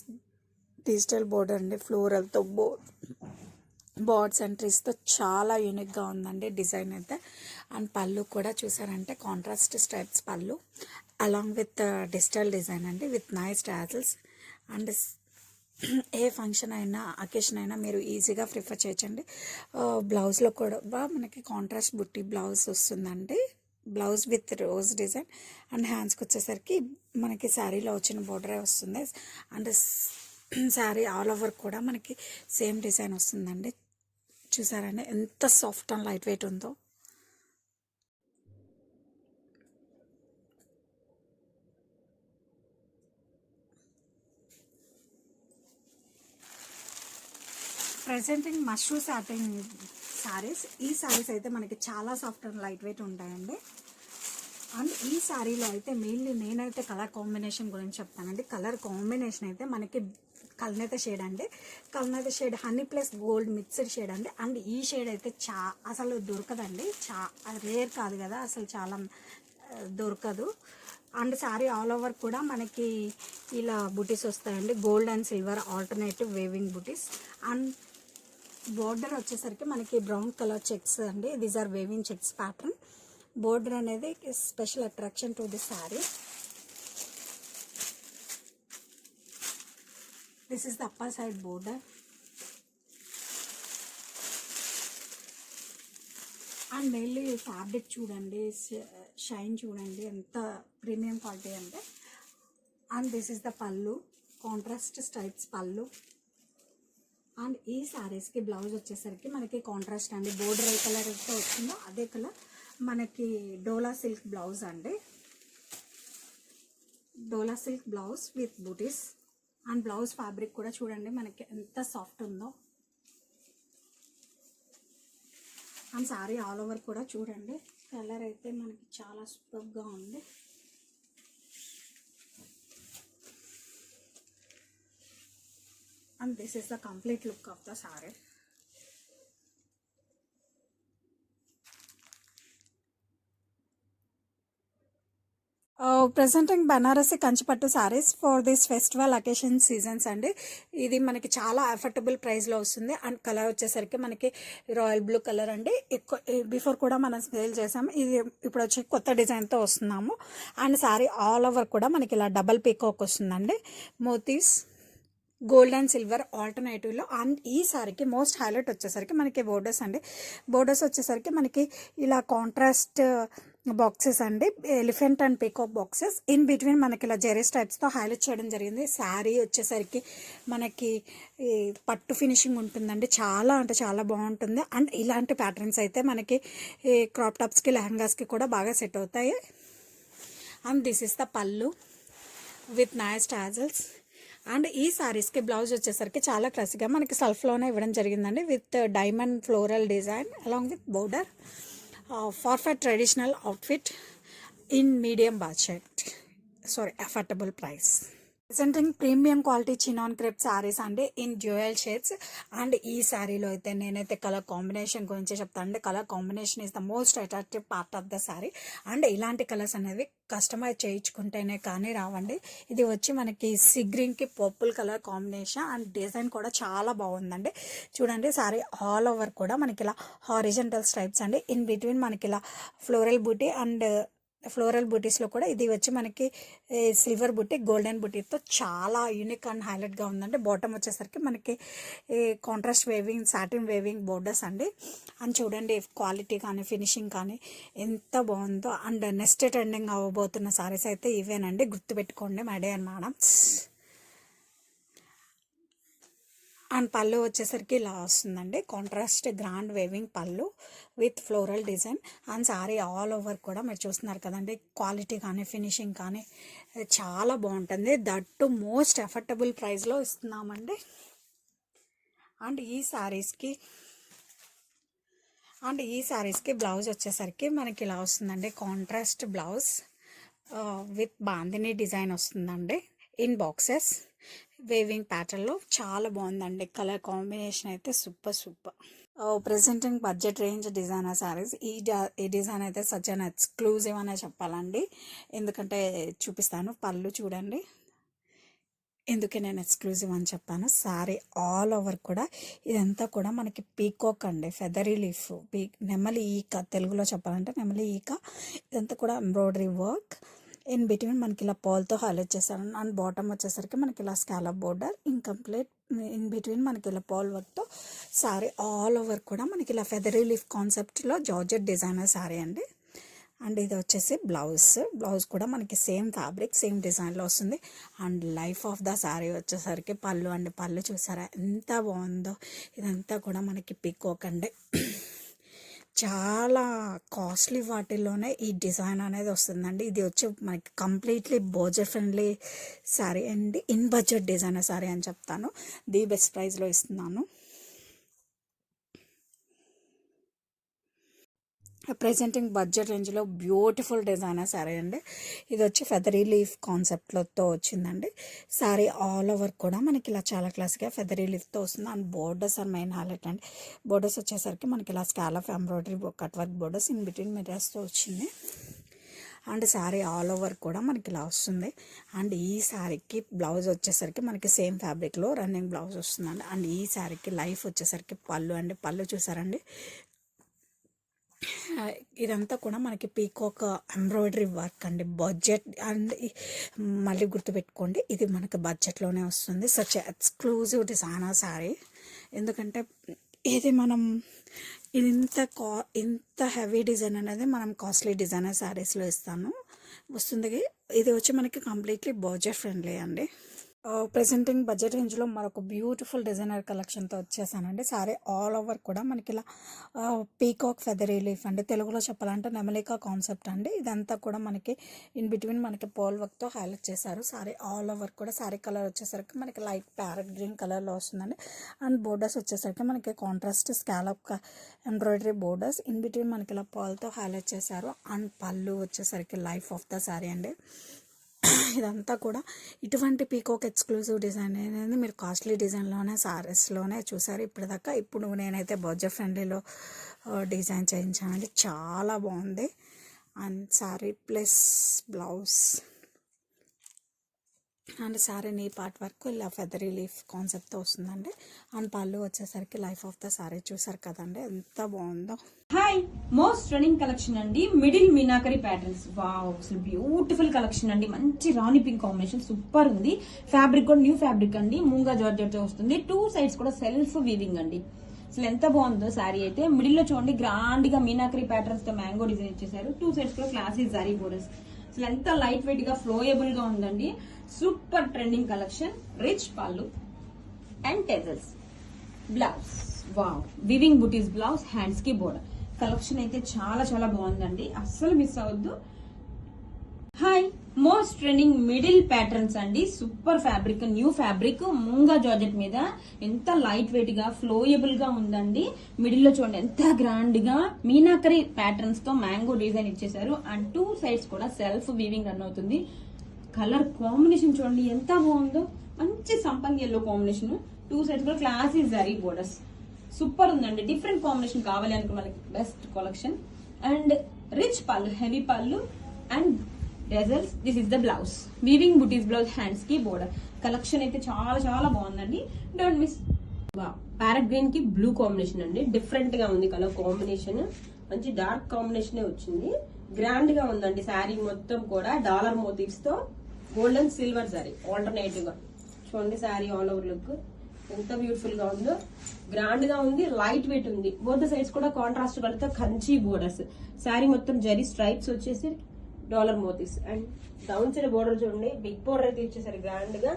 [SPEAKER 3] digital border అండి. ఫ్లోరల్తో బర్డ్స్ అండ్ ట్రీస్తో చాలా యూనిక్గా ఉందండి డిజైన్ అయితే. అండ్ పళ్ళు కూడా చూసారంటే కాంట్రాస్ట్ స్ట్రైప్స్ పళ్ళు అలాంగ్ విత్ డిజిటల్ డిజైన్ అండి, with nice tassels. And A function అయినా అకేషన్ అయినా మీరు ఈజీగా ప్రిఫర్ చేయొచ్చండి. బ్లౌజ్లో కూడా మనకి కాంట్రాస్ట్ బుట్టి బ్లౌజ్ వస్తుందండి. Blouse with rose design. And హ్యాండ్స్కి వచ్చేసరికి మనకి శారీలో వచ్చిన బోర్డరే వస్తుంది. అండ్ శారీ ఆల్ ఓవర్ కూడా మనకి సేమ్ డిజైన్ వస్తుందండి. చూసారండి ఎంత సాఫ్ట్ అండ్ లైట్ వెయిట్ ఉందో. Presenting mashru satin saris. ఈ శారీస్ అయితే మనకి చాలా సాఫ్ట్ అండ్ లైట్ వెయిట్ ఉంటాయండి. అండ్ ఈ శారీలో అయితే మెయిన్లీ నేనైతే కలర్ కాంబినేషన్ గురించి చెప్తానండి. కలర్ కాంబినేషన్ అయితే మనకి కల్నేత షేడ్ అండి. కల్నేత shade honey plus gold mixed shade అండి. అండ్ ఈ షేడ్ అయితే అసలు దొరకదండి. రేర్ కాదు కదా, అసలు చాలా దొరకదు. అండ్ శారీ ఆల్ ఓవర్ కూడా మనకి ఇలా బుటీస్ వస్తాయండి. Gold and silver alternative weaving బుటీస్. అండ్ బోర్డర్ వచ్చేసరికి మనకి బ్రౌన్ కలర్ చెక్స్ అండి. These are weaving checks pattern. Border అనేది special attraction to the sari. This is the upper side border. And mainly fabric చూడండి, షైన్ చూడండి ఎంత ప్రీమియం క్వాలిటీ అంటే. And this is the pallu, contrast stripes pallu. And ఈ శారీస్కి బ్లౌజ్ వచ్చేసరికి మనకి కాంట్రాస్ట్ అండి. బోర్డర్ ఏ కలర్ అయితే వచ్చిందో అదే కలర్ మనకి డోలా సిల్క్ బ్లౌజ్ అండి. డోలా సిల్క్ బ్లౌజ్ విత్ బూటీస్ అండ్ బ్లౌజ్ ఫ్యాబ్రిక్ కూడా చూడండి మనకి ఎంత సాఫ్ట్ ఉందో. అండ్ శారీ ఆల్ ఓవర్ కూడా చూడండి, కలర్ అయితే మనకి చాలా సూపర్గా ఉంది. And this is the complete look of the sari. Presenting Banarasi Kanchipattu saris for this festival occasion seasons అండి. ఇది మనకి చాలా అఫోర్డబుల్ ప్రైస్లో వస్తుంది. అండ్ కలర్ వచ్చేసరికి మనకి రాయల్ బ్లూ కలర్ అండి. ఎక్కువ బిఫోర్ కూడా మనం సేల్ చేసాము, ఇది ఇప్పుడు వచ్చి కొత్త డిజైన్తో వస్తున్నాము. అండ్ శారీ ఆల్ ఓవర్ కూడా మనకి ఇలా డబల్ పీకాక్ వస్తుందండి, మోతీస్ గోల్డ్ అండ్ సిల్వర్ ఆల్టర్నేటివ్లో. అండ్ ఈ సారీకి మోస్ట్ హైలైట్ వచ్చేసరికి మనకి బోర్డర్స్ అండి. బోర్డర్స్ వచ్చేసరికి మనకి ఇలా కాంట్రాస్ట్ బాక్సెస్ అండి, elephant and peacock boxes. In between మనకి ఇలా జెరీస్ టైప్స్తో హైలైట్ చేయడం జరిగింది. శారీ వచ్చేసరికి మనకి పట్టు ఫినిషింగ్ ఉంటుందండి, చాలా అంటే చాలా బాగుంటుంది. అండ్ ఇలాంటి ప్యాటర్న్స్ అయితే మనకి క్రాప్ టాప్స్కి లెహంగాస్కి కూడా బాగా సెట్ అవుతాయి. అండ్ దిస్ ఇస్ ద పళ్ళు విత్ నైస్ టాజల్స్. అండ్ ఈ శారీస్కి బ్లౌజ్ వచ్చేసరికి చాలా క్లాసిక్గా మనకి సెల్ఫ్లోనే ఇవ్వడం జరిగిందండి, with diamond floral design along with border for traditional outfit in medium budget, affordable price. Presenting premium quality chinon crepe saris అండి ఇన్ డ్యూయల్ షేడ్స్. అండ్ ఈ శారీలో అయితే నేనైతే కలర్ కాంబినేషన్ గురించి చెప్తాను అండి. Colour combination is the most attractive part of the sari. And ఇలాంటి కలర్స్ అనేవి కస్టమైజ్ చేయించుకుంటేనే కానీ రావండి. ఇది వచ్చి మనకి సీ గ్రీన్కి purple colour combination. And design కూడా చాలా బాగుందండి. చూడండి శారీ ఆల్ ఓవర్ కూడా మనకి ఇలా హారిజంటల్ స్ట్రైప్స్ అండి, ఇన్ బిట్వీన్ మనకి ఇలా ఫ్లోరల్ బూటీ అండ్ ఫ్లోరల్ బూటీస్లో కూడా ఇది వచ్చి మనకి సిల్వర్ బూటీ గోల్డెన్ బూటీతో చాలా యూనిక్ అండ్ హైలైట్గా ఉందండి. బాటమ్ వచ్చేసరికి మనకి contrast weaving satin weaving borders అండి. అండ్ చూడండి క్వాలిటీ కానీ ఫినిషింగ్ కానీ ఎంత బాగుందో. అండ్ నెక్స్ట్ ట్రెండింగ్ అవ్వబోతున్న సారీస్ అయితే ఇవేనండి, గుర్తుపెట్టుకోండి మై డియర్ మేడమ్స్. అండ్ పళ్ళు వచ్చేసరికి ఇలా వస్తుందండి, కాంట్రాస్ట్ గ్రాండ్ వేవింగ్ పళ్ళు with floral design. And sorry all over కూడా మీరు చూస్తున్నారు కదండి, క్వాలిటీ కానీ ఫినిషింగ్ కానీ చాలా బాగుంటుంది. దట్ టు మోస్ట్ అఫోర్డబుల్ ప్రైస్లో ఇస్తున్నామండి. అండ్ ఈ శారీస్కి బ్లౌజ్ వచ్చేసరికి మనకి ఇలా వస్తుందండి, contrast blouse with bandhani design వస్తుందండి ఇన్ బాక్సెస్ వేవింగ్ ప్యాటర్న్లో. చాలా బాగుందండి, కలర్ కాంబినేషన్ అయితే super. Presenting budget range designer saris. ఈ డిజైన్ అయితే సచ్ అన్ ఎక్స్క్లూజివ్ అనే చెప్పాలండి, ఎందుకంటే చూపిస్తాను. పళ్ళు చూడండి, ఎందుకే నేను ఎక్స్క్లూజివ్ అని చెప్పాను. శారీ ఆల్ ఓవర్ కూడా ఇదంతా కూడా మనకి పీకాక్ అండి, ఫెదరీ లీఫ్, నెమలి ఈక, తెలుగులో చెప్పాలంటే నెమలి ఈక. ఇదంతా కూడా ఎంబ్రాయిడరీ వర్క్. ఇన్ బిట్వీన్ మనకి ఇలా పాల్తో హైలైట్ చేశాను. అండ్ బాటమ్ వచ్చేసరికి మనకి ఇలా scallop border incomplete. In between మనకి ఇలా పాల్ వర్క్తో శారీ ఆల్ ఓవర్ కూడా మనకి ఇలా ఫెదరీ లీఫ్ కాన్సెప్ట్లో జార్జెట్ డిజైనర్ శారీ అండి. అండ్ ఇది వచ్చేసి బ్లౌజ్ కూడా మనకి సేమ్ ఫ్యాబ్రిక్ సేమ్ డిజైన్లో వస్తుంది. And life of the sari వచ్చేసరికి పళ్ళు అండి. పళ్ళు చూసారా ఎంత బాగుందో. ఇదంతా కూడా మనకి పీకాక్ అండి, చాలా కాస్ట్లీ వాటిల్లోనే ఈ డిజైన్ అనేది వస్తుందండి. ఇది వచ్చి మనకి కంప్లీట్లీ బడ్జెట్ ఫ్రెండ్లీ శారీ అండి, ఇన్ బడ్జెట్ డిజైనర్ శారీ అని చెప్తాను. ది బెస్ట్ ప్రైస్లో ఇస్తున్నాను. ప్రెజెంటింగ్ బడ్జెట్ రేంజ్లో బ్యూటిఫుల్ డిజైనర్ శారీ అండి. ఇది వచ్చి ఫెదరీ లీఫ్ కాన్సెప్ట్లతో వచ్చిందండి. శారీ ఆల్ ఓవర్ కూడా మనకి ఇలా చాలా క్లాస్గా ఫెదరీ లీఫ్తో వస్తుంది. And borders are main highlight అండి. బోర్డర్స్ వచ్చేసరికి మనకి ఇలా scallop embroidery cut work borders in between మిర్రర్స్తో వచ్చింది. అండ్ శారీ ఆల్ ఓవర్ కూడా మనకి ఇలా వస్తుంది. అండ్ ఈ శారీకి బ్లౌజ్ వచ్చేసరికి మనకి సేమ్ ఫ్యాబ్రిక్లో రన్నింగ్ బ్లౌజ్ వస్తుందండి. అండ్ ఈ శారీకి లైఫ్ వచ్చేసరికి పళ్ళు అండి. పళ్ళు చూసారండి, ఇదంతా కూడా మనకి పీకాక్ ఎంబ్రాయిడరీ వర్క్ అండి, బడ్జెట్. అండ్ మళ్ళీ గుర్తుపెట్టుకోండి, ఇది మనకి బడ్జెట్లోనే వస్తుంది. Such exclusive designer sari. ఎందుకంటే ఇది మనం ఇంత హెవీ డిజైన్ అనేది మనం కాస్ట్లీ డిజైనర్ శారీస్లో వస్తుంది. ఇది వచ్చి మనకి కంప్లీట్లీ బడ్జెట్ ఫ్రెండ్లీ అండి. ప్రెజెంటింగ్ బడ్జెట్ రేంజ్లో మరొక బ్యూటిఫుల్ డిజైనర్ కలెక్షన్తో వచ్చేసానండి. సారీ ఆల్ ఓవర్ కూడా మనకి ఇలా పీకాక్ ఫెదరీ లీఫ్ అండి, తెలుగులో చెప్పాలంటే నెమలికా కాన్సెప్ట్ అండి. ఇదంతా కూడా మనకి ఇన్ బిట్వీన్ మనకి పోల్ వర్క్తో హైలైట్ చేశారు. సారీ ఆల్ ఓవర్ కూడా సారీ కలర్ వచ్చేసరికి మనకి లైట్ ప్యారెట్ గ్రీన్ కలర్లో వస్తుందండి. అండ్ బోర్డర్స్ వచ్చేసరికి మనకి contrast scallop embroidery borders in between మనకి ఇలా పోల్తో హైలైట్ చేశారు. అండ్ పళ్ళు వచ్చేసరికి లైఫ్ ఆఫ్ ద సారీ అండి. ఇదంతా కూడా ఇటువంటి పీకాక్ ఎక్స్క్లూజివ్ డిజైన్ అనేది మీరు కాస్ట్లీ డిజైన్లోనే సారీస్లోనే చూసారు ఇప్పటిదాకా. ఇప్పుడు నేనైతే బడ్జెట్ ఫ్రెండ్లీలో డిజైన్ చేయించానండి, చాలా బాగుంది. And sorry plus blouse and sorry నీ పార్ట్ వరకు ఇలా ఫెదరీ లీఫ్ కాన్సెప్ట్తో వస్తుందండి. అండ్ పళ్ళు వచ్చేసరికి లైఫ్ ఆఫ్ ద సారీ చూసారు కదండి ఎంత బాగుందో.
[SPEAKER 4] హాయ్, మోస్ట్ రన్నింగ్ కలెక్షన్ అండి, మిడిల్ మీనాకరీ ప్యాటర్న్స్. వావ్, అసలు బ్యూటిఫుల్ కలెక్షన్ అండి. మంచి రాణి పింక్ కాంబినేషన్ సూపర్ ఉంది. ఫ్యాబ్రిక్ కూడా న్యూ ఫ్యాబ్రిక్ అండి, మూంగా జార్జెట్ తో వస్తుంది. 2 సైడ్స్ కూడా సెల్ఫ్ వీవింగ్ అండి. అసలు ఎంత బాగుందో శారీ అయితే. మిడిల్ లో చూడండి గ్రాండ్ గా మీనాకరీ ప్యాటర్న్స్ తో మ్యాంగో డిజైన్ ఇచ్చేసారు. 2 సైడ్స్ కూడా క్లాసీ జారీ బోర్డర్స్. అసలు ఎంత లైట్ వెయిట్ గా ఫ్లోయబుల్ గా ఉందండి. Super trending collection. రిచ్ పళ్ళు and టెజల్స్. Blouse wow, weaving buttis blouse, hands కి బోర్డర్. కలెక్షన్ అయితే చాలా చాలా బాగుందండి, అస్సలు మిస్ అవ్వద్దు. Hi, most trending middle patterns అండి. Super fabric, new fabric, మూంగా georgette మీద ఎంత లైట్ వెయిట్ గా ఫ్లోయబుల్ గా ఉందండి. మిడిల్ లో చూడండి ఎంత గ్రాండ్ గా మీనాకరీ ప్యాటర్న్స్ తో మ్యాంగో డిజైన్ ఇచ్చేసారు. అండ్ 2 సైడ్స్ కూడా సెల్ఫ్ వీవింగ్ రన్ అవుతుంది. కలర్ కాంబినేషన్ చూడండి ఎంత బాగుందో, మంచి సంపంగి ఎల్లో కాంబినేషన్. 2 సైడ్స్ కూడా క్లాసీ జరీ బోర్డర్స్. సూపర్ ఉందండి. డిఫరెంట్ కాంబినేషన్ కావాలి అనుకున్న వాళ్ళకి best collection. And rich pallu, heavy pallu and tassels. This is the blouse, weaving బుటీస్ బ్లౌజ్, హ్యాండ్స్ కి బోర్డర్. కలెక్షన్ అయితే చాలా చాలా బాగుందండి, డోంట్ మిస్. ప్యారెట్ గ్రీన్ కి బ్లూ కాంబినేషన్ అండి, డిఫరెంట్ గా ఉంది కలర్ కాంబినేషన్. మంచి డార్క్ కాంబినేషన్ వచ్చింది, గ్రాండ్ గా ఉందండి. శారీ మొత్తం కూడా డాలర్ మోటివ్స్ తో gold and silver sari alternative గా చూడండి. శారీ ఆల్ ఓవర్ లుక్ ఎంత బ్యూటిఫుల్ గా ఉందో, గ్రాండ్ గా ఉంది, లైట్ వెయిట్ ఉంది. బోత్ సైడ్స్ కూడా కాంట్రాస్ట్ కలర్తో కంచి బోర్డర్స్. శారీ మొత్తం జరీ స్ట్రైప్స్ వచ్చేసి dollar motives. And down side border చూడండి, బిగ్ బోర్డర్ అయితే ఇచ్చేసరి గ్రాండ్ గా.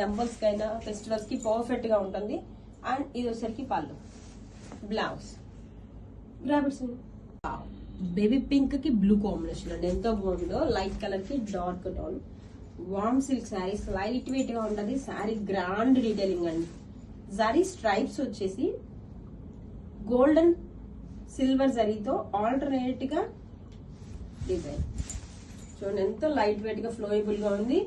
[SPEAKER 4] టెంపుల్స్ కైనా ఫెస్టివల్స్ కి పర్ఫెక్ట్ గా ఉంటుంది. అండ్ ఇది వచ్చేసరికి పళ్ళు, బ్లౌజ్. గ్రాబిట్స్ బేబీ పింక్ కి బ్లూ కాంబినేషన్ అండి, ఎంతో బాగుందో. లైట్ కలర్ కి dark tone. Warm silk saris, light weight గా ఉంటది. శారీ గ్రాండ్ డీటెయిలింగ్ అండి. జరీ స్ట్రైప్స్ వచ్చేసి గోల్డెన్ సిల్వర్ జరీతో ఆల్టర్నేట్ గా డిజైన్ చూడండి, ఎంతో లైట్ వెయిట్ గా ఫ్లోయబుల్ గా ఉంది.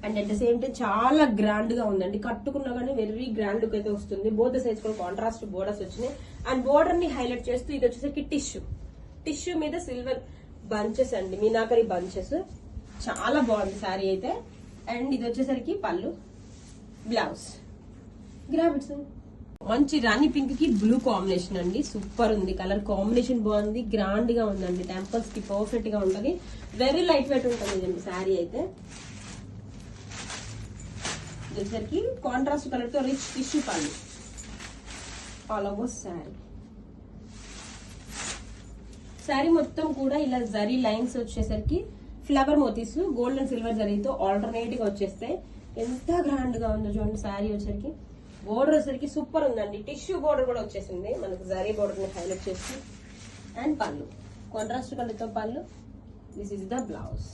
[SPEAKER 4] And at the same time చాలా గ్రాండ్ గా ఉందండి. కట్టుకున్నా కానీ వెరీ గ్రాండ్ లుక్ అయితే వస్తుంది. బోత్ సైడ్స్ కూడా కాంట్రాస్ట్ బోర్డర్స్ వచ్చినాయి. అండ్ బోర్డర్ ని హైలైట్ చేస్తూ ఇది వచ్చేసరికి టిష్యూ మీద సిల్వర్ బంచెస్ అండి, మీనాకరీ బంచెస్. చాలా బాగుంది శారీ అయితే. అండ్ ఇది వచ్చేసరికి పళ్ళు, బ్లౌజ్. గ్రాబిట్స్ మంచి రాణి పింక్ కి బ్లూ కాంబినేషన్ అండి, సూపర్ ఉంది. కలర్ కాంబినేషన్ బాగుంది, గ్రాండ్ గా ఉందండి. టెంపుల్స్ కి పర్ఫెక్ట్ గా ఉంటది. వెరీ లైట్ వెయిట్ ఉంటుంది శారీ అయితే. వచ్చేసరికి కాంట్రాస్ట్ కలర్ తో రిచ్ టిష్యూ పళ్ళు ఆల్ ఓవర్ శారీ. శారీ మొత్తం కూడా ఇలా జరీ లైన్స్ వచ్చేసరికి ఫ్లవర్ మోతీస్ గోల్డ్ అండ్ సిల్వర్ జరీతో ఆల్టర్నేట్ గా వచ్చేస్తాయి. ఎంత గ్రాండ్ గా ఉందో చూడండి. శారీ వచ్చేసరికి బోర్డర్ వచ్చేసరికి సూపర్ ఉందండి. టిష్యూ బోర్డర్ కూడా వచ్చేసింది మనకు, జరీ బోర్డర్ ని హైలైట్ చేసి. అండ్ పళ్ళు కాంట్రాస్ట్ కలర్ తో pallu. This is the blouse.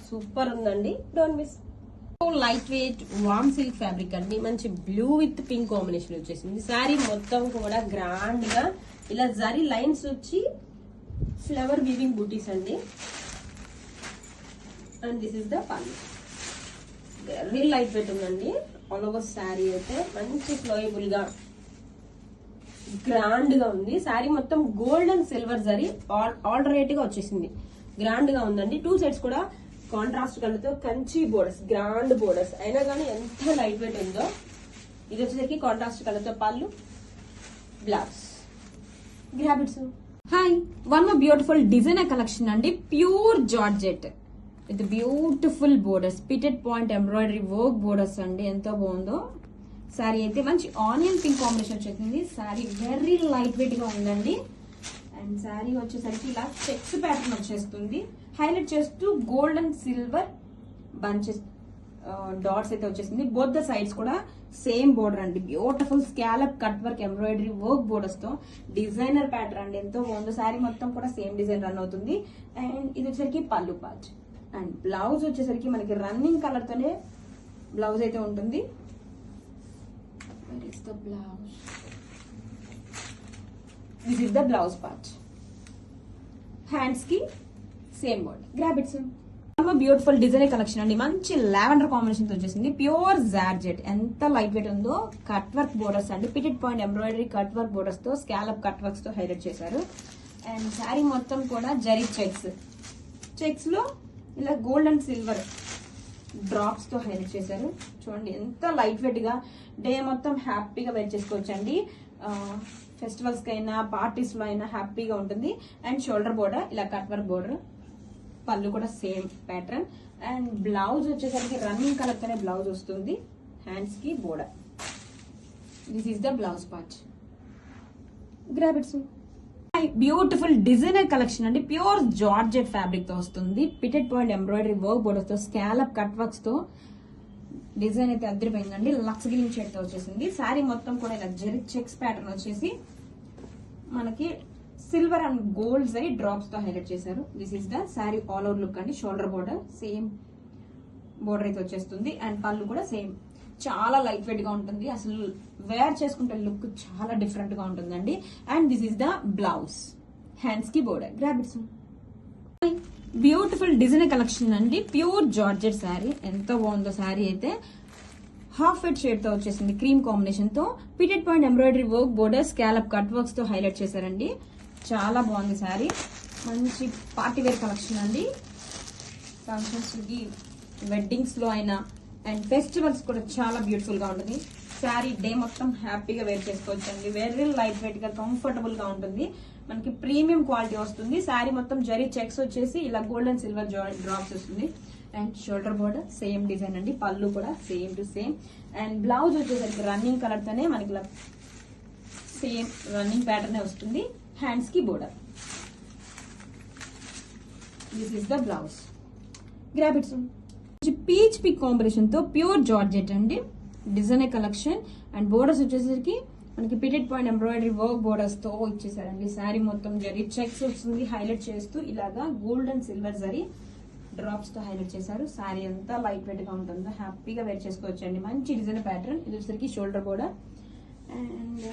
[SPEAKER 4] Super ఉందండి, don't miss. Light weight warm silk fabric అండి, మంచి బ్లూ విత్ పింక్ కాంబినేషన్ వచ్చేసింది. శారీ మొత్తం కూడా గ్రాండ్ గా ఇలా జరీ లైన్స్ వచ్చి ఫ్లవర్ వీవింగ్ బూటీస్ అండి. అండ్ దిస్ ఇస్ ద పళ్ళు. వెరీ లైట్ వెయిట్ ఉందండి. ఆల్ ఓవర్ శారీ అయితే మంచి ఫ్లోయబుల్ గా గ్రాండ్ గా ఉంది. శారీ మొత్తం gold and silver zari alternate గా వచ్చేసింది, గ్రాండ్ గా ఉందండి. 2 సైడ్స్ కూడా కాంట్రాస్ట్ కలర్ తో కంచి బోర్డర్స్, గ్రాండ్ బోర్డర్స్ అయినా కానీ ఎంత లైట్ వెయిట్ ఉందో. ఇది వచ్చేసరికి కాంట్రాస్ట్ కలర్ తో pallu, blouse. Grab it. Hi, one more beautiful designer collection అండి, pure georgette with beautiful borders, pitted point embroidery work borders అండి, ఎంతో బాగుందో. శారీ అయితే మంచి ఆనియన్ పింక్ కాంబినేషన్ వచ్చేసింది. శారీ వెరీ లైట్ వెయిట్ గా ఉందండి. అండ్ శారీ వచ్చేసరికి ఇలా చెక్స్ ప్యాటర్న్ వచ్చేస్తుంది, హైలైట్ చేస్తూ gold and silver bunches dots అయితే వచ్చేసింది. బోత్ ద సైడ్స్ కూడా సేమ్ బోర్డర్ అండి. Beautiful scallop cut work embroidery work borders తో డిజైనర్ ప్యాటర్న్ అండి. ఎంతో బాగుంది. శారీ మొత్తం కూడా సేమ్ డిజైన్ రన్ అవుతుంది. అండ్ ఇది వచ్చేసరికి పళ్ళు పార్ట్. అండ్ బ్లౌజ్ వచ్చేసరికి మనకి రన్నింగ్ కలర్ తోనే బ్లౌజ్ అయితే ఉంటుంది. Blouse this is the blouse part. Hands కి same board. Grab it. Beautiful design collection అండి. మంచి లావెండర్ కాంబినేషన్ తో వచ్చేసింది. Pure georgette. ఎంత లైట్ వెయిట్ ఉందో. కట్ వర్క్ బోర్డర్స్ అండి. Pitted point embroidery cut work borders తో స్కాలప్ కట్ వర్క్స్ తో హైలైట్ చేశారు. అండ్ శారీ మొత్తం కూడా జరీ చెక్స్ లో ఇలా గోల్డ్ అండ్ సిల్వర్ డ్రాప్స్ తో హైలైట్ చేశారు. చూడండి ఎంత లైట్ వెయిట్ గా డే మొత్తం హ్యాపీగా వేర్ చేసుకోవచ్చు అండి. ఫెస్టివల్స్ కి అయినా పార్టీస్ లో అయినా హ్యాపీగా ఉంటుంది. అండ్ షోల్డర్ బోర్డర్ ఇలా కట్ వర్క్ బోర్డర్. పళ్ళు కూడా సేమ్ ప్యాటర్న్. అండ్ బ్లౌజ్ వచ్చేసరికి రన్నింగ్ కలర్ తోనే బ్లౌజ్ వస్తుంది. హ్యాండ్స్ కి border. This is the blouse part. Grab it. Beautiful designer collection అండి. ప్యూర్ జార్జెట్ ఫ్యాబ్రిక్ తో వస్తుంది. పిటెడ్ పాయింట్ ఎంబ్రాయిడరీ వర్క్ బోర్డర్స్ తో స్కాలప్ కట్ వర్క్స్ తో డిజైన్ అయితే అదిరిపోయిందండి. లక్స్ గ్రీన్ షేడ్ తో వచ్చేసింది. శారీ మొత్తం కూడా ఇలా జరీ చెక్స్ ప్యాటర్న్ వచ్చేసి మనకి silver and gold zari drops తో హైలైట్ చేశారు. This is the sari all over look అండి. షోల్డర్ బోర్డర్ సేమ్ బోర్డర్ అయితే వచ్చేస్తుంది. అండ్ పళ్ళు కూడా సేమ్. చాలా లైట్ వెయిట్ గా ఉంటుంది. అసలు వేర్ చేసుకుంటే లుక్ చాలా డిఫరెంట్ గా ఉంటుందండి. And this is the blouse. Hands కి border. Grab it. Beautiful design collection అండి. Pure georgette sari. ఎంత బాగుందో శారీ అయితే. హాఫ్ వైట్ షేడ్ తో వచ్చేసింది. క్రీమ్ కాంబినేషన్ తో pitted point embroidery work border scallop cut works తో హైలైట్ చేశారండి. చాలా బాగుంది శారీ. మంచి పార్టీ వేర్ కలెక్షన్ అండి. ఫంక్షన్స్ కి వెడ్డింగ్స్ లో అయినా అండ్ ఫెస్టివల్స్ కూడా చాలా బ్యూటిఫుల్ గా ఉంటుంది. శారీ డే మొత్తం హ్యాపీగా వేర్ చేసుకోవచ్చు అండి. వెరీ లైట్ వెయిట్ గా కంఫర్టబుల్ గా ఉంటుంది. మనకి ప్రీమియం క్వాలిటీ వస్తుంది. శారీ మొత్తం జరీ చెక్స్ వచ్చేసి ఇలా గోల్డ్ అండ్ సిల్వర్ డ్రాప్స్ వస్తుంది. And shoulder border same design అండి. పళ్ళు కూడా same to same. And blouse వచ్చేసరికి రన్నింగ్ కలర్ తోనే మనకి ఇలా సేమ్ రన్నింగ్ ప్యాటర్న్ వస్తుంది. హ్యాండ్స్ కి border. This is the blouse. Grab it. Peach pink combination తో ప్యూర్ జార్జెట్ అండి. Designer collection. అండ్ బోర్డర్స్ వచ్చేసరికి మనకి పిటెడ్ పాయింట్ ఎంబ్రాయిడరీ వర్క్ బోర్డర్స్ తో ఇచ్చేసారండి. శారీ మొత్తం జరీ చెక్స్ వస్తుంది హైలైట్ చేస్తూ ఇలాగా gold and silver zari drops తో హైలైట్ చేశారు. శారీ అంతా లైట్ వెయిట్ గా ఉంటుందో హ్యాపీగా వేర్ చేసుకోవచ్చు అండి. మంచి డిజైన్ ప్యాటర్న్. ఇది వచ్చేసరికి shoulder border. And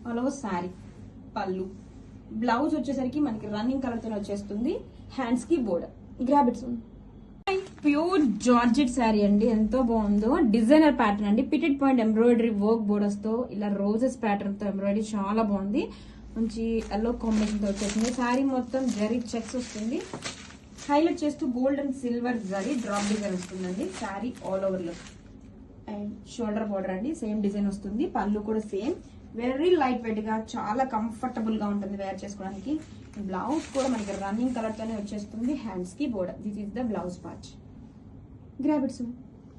[SPEAKER 4] all over sari. పళ్ళు. బ్లౌజ్ వచ్చేసరికి మనకి రన్నింగ్ కలర్ తో వచ్చేస్తుంది. హ్యాండ్స్ కి border. Grab it. Pure georgette sari అండి. ఎంతో బాగుందో. డిజైనర్ ప్యాటర్న్ అండి. Pitted point embroidery work borders తో ఇలా రోజెస్ ప్యాటర్న్ తో ఎంబ్రాయిడరీ చాలా బాగుంది. మంచి ఎల్లో కాంబినేషన్ తో వచ్చేసింది. శారీ మొత్తం జరీ చెక్స్ వస్తుంది. హైలైట్ చేస్తూ gold and silver zari drop design వస్తుందండి. Sari all over look. And shoulder border అండి. సేమ్ డిజైన్ వస్తుంది. పళ్ళు కూడా సేమ్. వెరీ లైట్ వెయిట్ గా చాలా కంఫర్టబుల్ గా ఉంటుంది వేర్ చేసుకోవడానికి. బ్లౌజ్ కూడా మనకి రన్నింగ్ కలర్ తోనే వచ్చేస్తుంది. హ్యాండ్స్ కి border. This is the blouse part. Grab it.